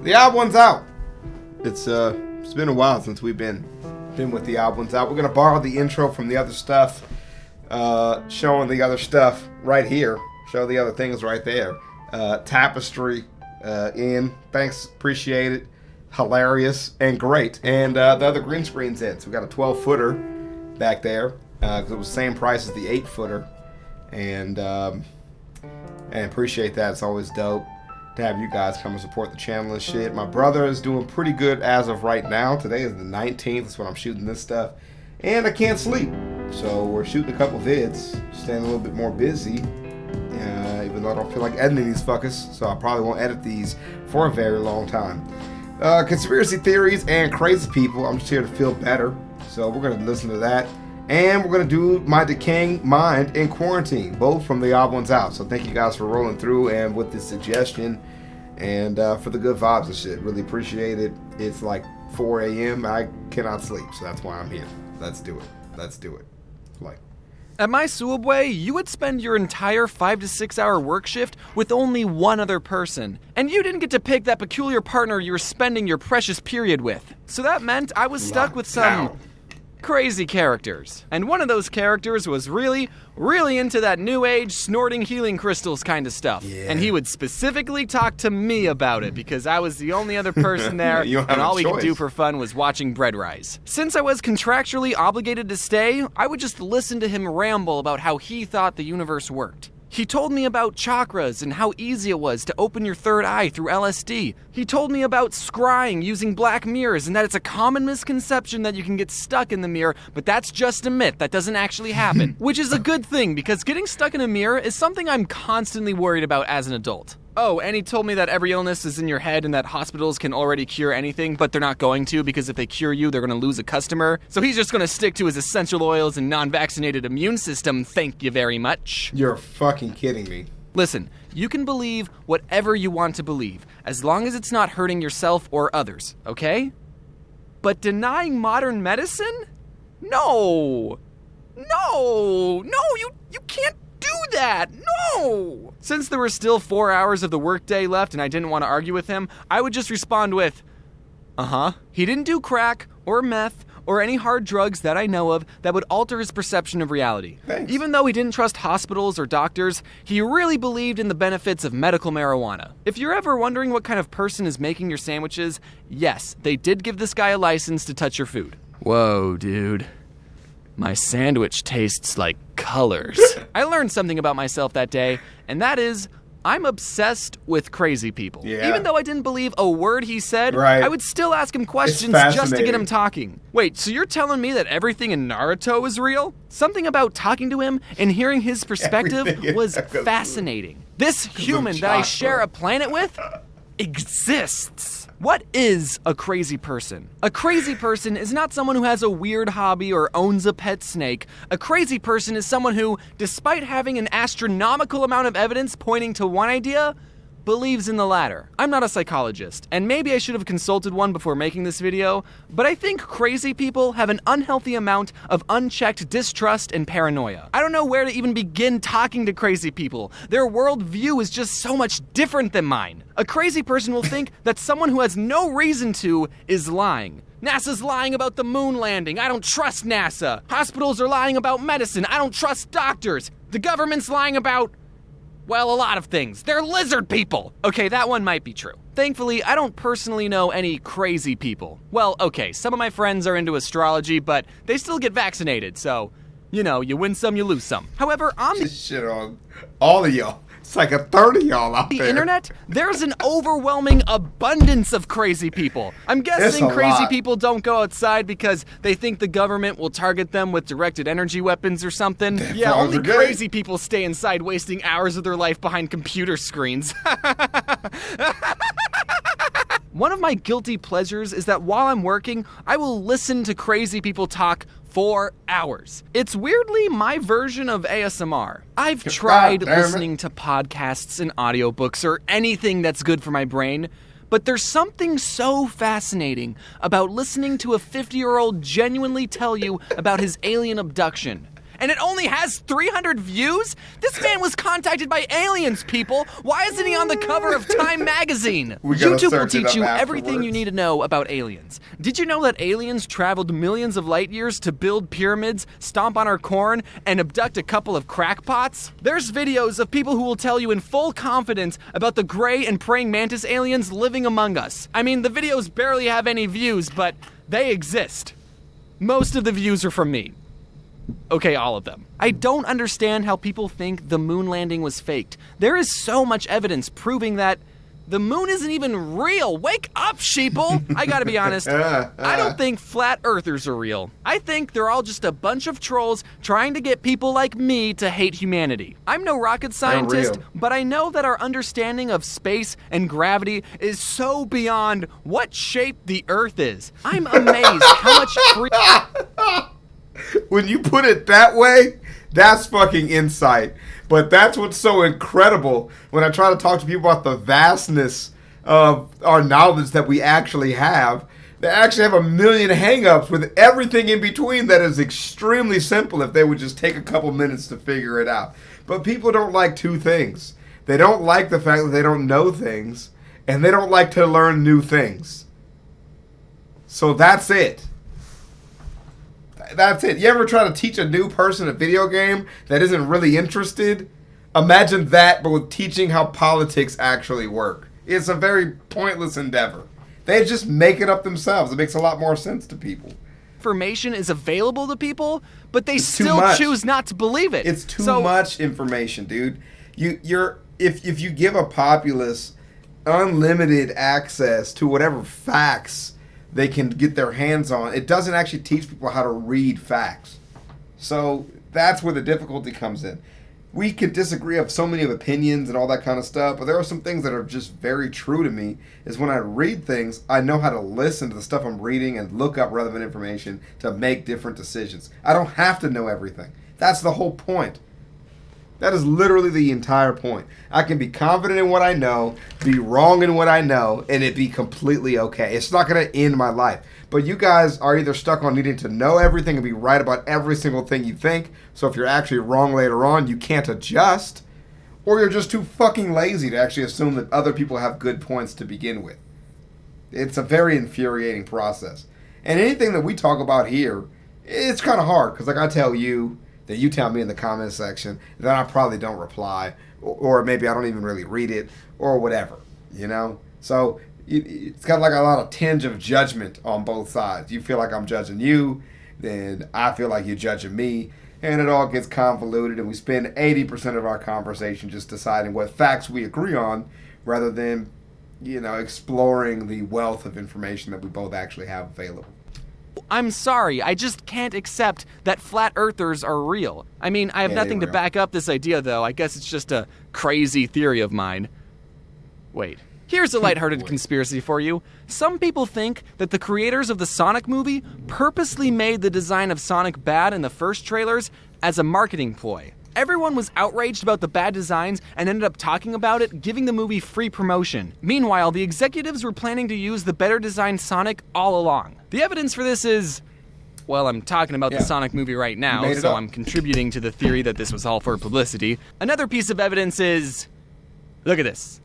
The odd one's out. It's been a while since we've been with the odd ones out. We're gonna borrow the intro from the other stuff, showing the other stuff right here. Show the other things right there. Tapestry in. Thanks, appreciate it. Hilarious and great. And the other green screen's in. So we got a 12-footer back there. Because it was the same price as the 8-footer. And appreciate that. It's always dope to have you guys come and support the channel and shit. My brother is doing pretty good as of right now. Today is the 19th. That's when I'm shooting this stuff. And I can't sleep. So we're shooting a couple vids. Staying a little bit more busy. Even though I don't feel like editing these fuckers. So I probably won't edit these for a very long time. Conspiracy theories and crazy people. I'm just here to feel better. So we're going to listen to that. And we're going to do my decaying mind in quarantine, both from the odd ones out. So thank you guys for rolling through and with the suggestion and for the good vibes and shit. Really appreciate it. It's like 4 a.m. I cannot sleep, so that's why I'm here. Let's do it. Let's do it. Like. At my Subway, you would spend your entire 5 to 6 hour work shift with only one other person. And you didn't get to pick that peculiar partner you were spending your precious period with. So that meant I was stuck with some crazy characters. And one of those characters was really into that new age snorting healing crystals kind of stuff. Yeah. And he would specifically talk to me about it because I was the only other person there and all we could do for fun was watching bread rise. Since I was contractually obligated to stay, I would just listen to him ramble about how he thought the universe worked. He told me about chakras and how easy it was to open your third eye through LSD. He told me about scrying using black mirrors and that it's a common misconception that you can get stuck in the mirror, but that's just a myth. That doesn't actually happen. Which is a good thing because getting stuck in a mirror is something I'm constantly worried about as an adult. Oh, and he told me that every illness is in your head and that hospitals can already cure anything, but they're not going to because if they cure you, they're going to lose a customer. So he's just going to stick to his essential oils and non-vaccinated immune system, thank you very much. You're fucking kidding me. Listen, you can believe whatever you want to believe, as long as it's not hurting yourself or others, okay? But denying modern medicine? No, you can't do that! No! Since there were still 4 hours of the workday left and I didn't want to argue with him, I would just respond with, He didn't do crack or meth or any hard drugs that I know of that would alter his perception of reality. Thanks. Even though he didn't trust hospitals or doctors, he really believed in the benefits of medical marijuana. If you're ever wondering what kind of person is making your sandwiches, yes, they did give this guy a license to touch your food. Whoa, dude. My sandwich tastes like colors. I learned something about myself that day, and that is, I'm obsessed with crazy people. Yeah. Even though I didn't believe a word he said, right. I would still ask him questions just to get him talking. Wait, so you're telling me that everything in Naruto is real? Something about talking to him and hearing his perspective was fascinating. This human that I share a planet with exists. What is a crazy person? A crazy person is not someone who has a weird hobby or owns a pet snake. A crazy person is someone who, despite having an astronomical amount of evidence pointing to one idea, believes in the latter. I'm not a psychologist, and maybe I should have consulted one before making this video, but I think crazy people have an unhealthy amount of unchecked distrust and paranoia. I don't know where to even begin talking to crazy people. Their worldview is just so much different than mine. A crazy person will think that someone who has no reason to is lying. NASA's lying about the moon landing. I don't trust NASA. Hospitals are lying about medicine. I don't trust doctors. The government's lying about, well, a lot of things. They're lizard people. Okay, that one might be true. Thankfully, I don't personally know any crazy people. Well, okay, some of my friends are into astrology, but they still get vaccinated, so, you know, you win some, you lose some. However, on the shit on all of y'all. It's like a third of y'all out there. The internet, there's an overwhelming abundance of crazy people. I'm guessing crazy people don't go outside because they think the government will target them with directed energy weapons or something. Yeah, only crazy people stay inside wasting hours of their life behind computer screens. One of my guilty pleasures is that while I'm working, I will listen to crazy people talk for hours. It's weirdly my version of ASMR. I've tried listening to podcasts and audiobooks or anything that's good for my brain, but there's something so fascinating about listening to a 50-year-old genuinely tell you about his alien abduction. and it only has 300 views? This man was contacted by aliens, people. Why isn't he on the cover of Time magazine? YouTube will teach you everything you need to know about aliens. Did you know that aliens traveled millions of light years to build pyramids, stomp on our corn, and abduct a couple of crackpots? There's videos of people who will tell you in full confidence about the gray and praying mantis aliens living among us. I mean, the videos barely have any views, but they exist. Most of the views are from me. Okay, all of them. I don't understand how people think the moon landing was faked. There is so much evidence proving that the moon isn't even real. Wake up, sheeple! I gotta be honest, I don't think flat earthers are real. I think they're all just a bunch of trolls trying to get people like me to hate humanity. I'm no rocket scientist, but I know that our understanding of space and gravity is so beyond what shape the earth is. I'm amazed how much When you put it that way, that's fucking insight. But that's what's so incredible when I try to talk to people about the vastness of our knowledge that we actually have. They actually have a million hang-ups with everything in between that is extremely simple if they would just take a couple minutes to figure it out. But people don't like two things. They don't like the fact that they don't know things, and they don't like to learn new things. So that's it. That's it. You ever try to teach a new person a video game that isn't really interested? Imagine that, but with teaching how politics actually work. It's a very pointless endeavor. They just make it up themselves. It makes a lot more sense to people. Information is available to people, but they still choose not to believe it. It's too much information, dude. If you give a populace unlimited access to whatever facts they can get their hands on, it doesn't actually teach people how to read facts. So that's where the difficulty comes in. We could disagree of so many of opinions and all that kind of stuff, but there are some things that are just very true to me, is when I read things, I know how to listen to the stuff I'm reading and look up relevant information to make different decisions. I don't have to know everything. That's the whole point. That is literally the entire point. I can be confident in what I know, be wrong in what I know, and it be completely okay. It's not going to end my life. But you guys are either stuck on needing to know everything and be right about every single thing you think, so if you're actually wrong later on, you can't adjust, or you're just too fucking lazy to actually assume that other people have good points to begin with. It's a very infuriating process. And anything that we talk about here, it's kind of hard, because like I tell you, that you tell me in the comment section, then I probably don't reply, or maybe I don't even really read it, or whatever, you know? So it's got like a lot of tinge of judgment on both sides. You feel like I'm judging you, then I feel like you're judging me, and it all gets convoluted, and we spend 80% of our conversation just deciding what facts we agree on, rather than, you know, exploring the wealth of information that we both actually have available. I'm sorry, I just can't accept that flat earthers are real. I mean, I have nothing to back up this idea, though. I guess it's just a crazy theory of mine. Wait. Here's a lighthearted conspiracy for you. Some people think that the creators of the Sonic movie purposely made the design of Sonic bad in the first trailers as a marketing ploy. Everyone was outraged about the bad designs and ended up talking about it, giving the movie free promotion. Meanwhile, the executives were planning to use the better designed Sonic all along. The evidence for this is, well, I'm talking about the Sonic movie right now, so I'm contributing to the theory that this was all for publicity. Another piece of evidence is, look at this.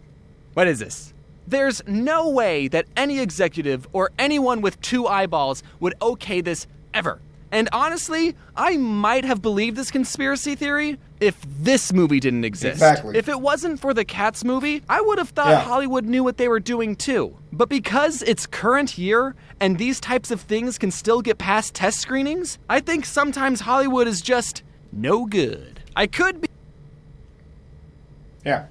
What is this? There's no way that any executive or anyone with two eyeballs would okay this ever. And honestly, I might have believed this conspiracy theory if this movie didn't exist. Exactly. If it wasn't for the Cats movie, I would have thought Hollywood knew what they were doing too. But because it's current year and these types of things can still get past test screenings, I think sometimes Hollywood is just no good. I could be... Yeah.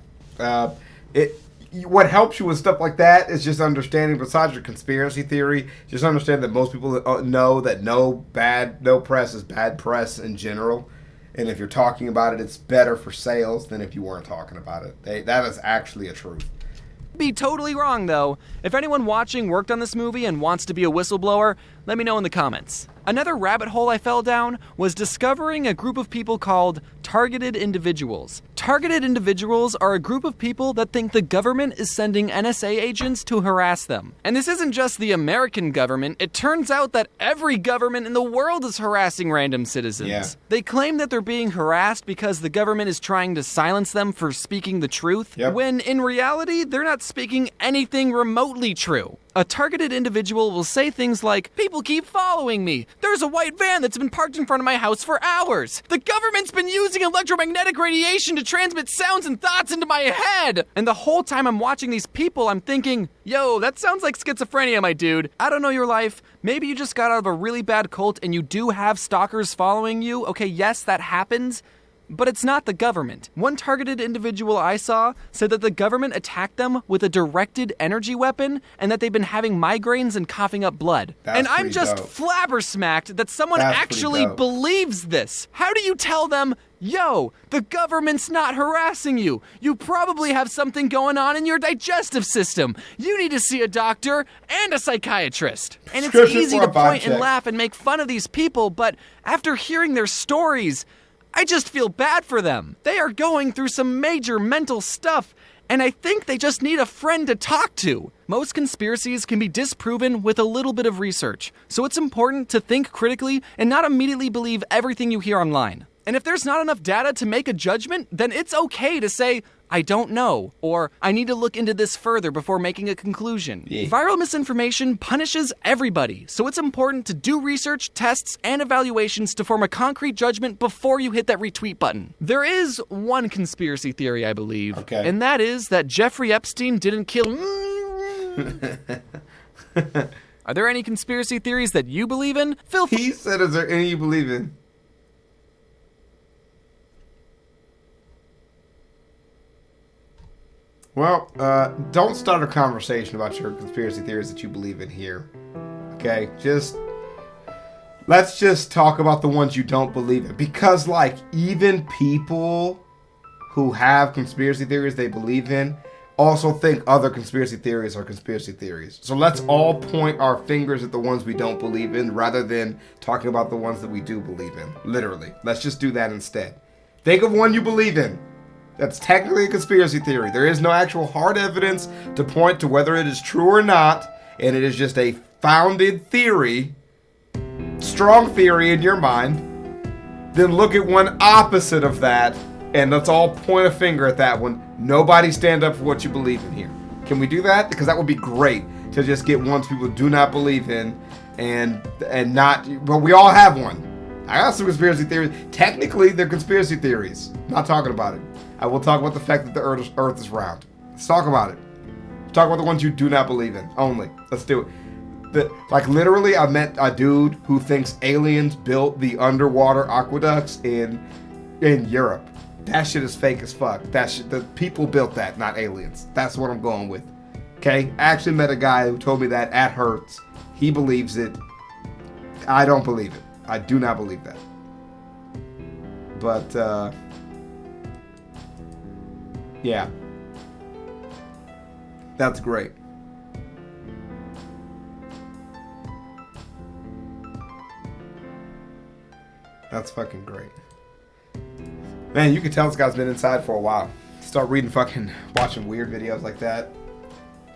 What helps you with stuff like that is just understanding, besides your conspiracy theory, just understand that most people know that no press is bad press in general. And if you're talking about it, it's better for sales than if you weren't talking about it. That is actually a truth. Be totally wrong, though. If anyone watching worked on this movie and wants to be a whistleblower, let me know in the comments. Another rabbit hole I fell down was discovering a group of people called targeted individuals. Targeted individuals are a group of people that think the government is sending NSA agents to harass them. And this isn't just the American government. It turns out that every government in the world is harassing random citizens. Yeah. They claim that they're being harassed because the government is trying to silence them for speaking the truth, when in reality, they're not speaking anything remotely true. A targeted individual will say things like, "People keep following me. There's a white van that's been parked in front of my house for hours. The government's been using electromagnetic radiation to transmit sounds and thoughts into my head." And the whole time I'm watching these people, I'm thinking, yo, that sounds like schizophrenia, my dude. I don't know your life. Maybe you just got out of a really bad cult and you do have stalkers following you. Okay, yes, that happens. But it's not the government. One targeted individual I saw said that the government attacked them with a directed energy weapon and that they've been having migraines and coughing up blood. And I'm just flabbergasted that someone actually believes this. How do you tell them, yo, the government's not harassing you. You probably have something going on in your digestive system. You need to see a doctor and a psychiatrist. And it's easy to point and laugh and make fun of these people, but after hearing their stories, I just feel bad for them. They are going through some major mental stuff, and I think they just need a friend to talk to. Most conspiracies can be disproven with a little bit of research, so it's important to think critically and not immediately believe everything you hear online. And if there's not enough data to make a judgment, then it's okay to say, I don't know, or I need to look into this further before making a conclusion. Viral misinformation punishes everybody, so it's important to do research, tests, and evaluations to form a concrete judgment before you hit that retweet button. There is one conspiracy theory, I believe, and that is that Jeffrey Epstein didn't kill... Are there any conspiracy theories that you believe in? He said, is there any you believe in? Well, don't start a conversation about your conspiracy theories that you believe in here. Okay? Let's just talk about the ones you don't believe in. Because, like, even people who have conspiracy theories they believe in also think other conspiracy theories are conspiracy theories. So let's all point our fingers at the ones we don't believe in rather than talking about the ones that we do believe in. Literally. Let's just do that instead. Think of one you believe in. That's technically a conspiracy theory. There is no actual hard evidence to point to whether it is true or not, and it is just a founded theory, strong theory in your mind. Then look at one opposite of that, and let's all point a finger at that one. Nobody stand up for what you believe in here. Can we do that? Because that would be great to just get ones people do not believe in, and not. But we all have one. I got some conspiracy theories. Technically, they're conspiracy theories. Not talking about it. I will talk about the fact that the Earth is round. Let's talk about it. Talk about the ones you do not believe in. Only. Let's do it. Like literally, I met a dude who thinks aliens built the underwater aqueducts in Europe. That shit is fake as fuck. The people built that, not aliens. That's what I'm going with. Okay? I actually met a guy who told me that at Hertz. He believes it. I don't believe it. I do not believe that. But, yeah. That's great. That's fucking great. Man, you can tell this guy's been inside for a while. Start watching weird videos like that.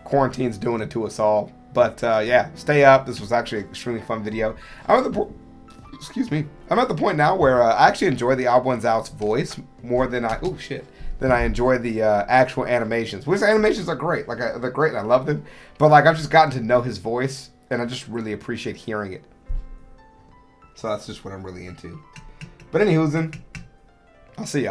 Quarantine's doing it to us all. But, yeah, stay up. This was actually an extremely fun video. I'm at the point now where I actually enjoy the Odd Ones Out's voice more than I enjoy the actual animations. His animations are great. They're great and I love them. But I've just gotten to know his voice and I just really appreciate hearing it. So that's just what I'm really into. But anywho, I'll see y'all.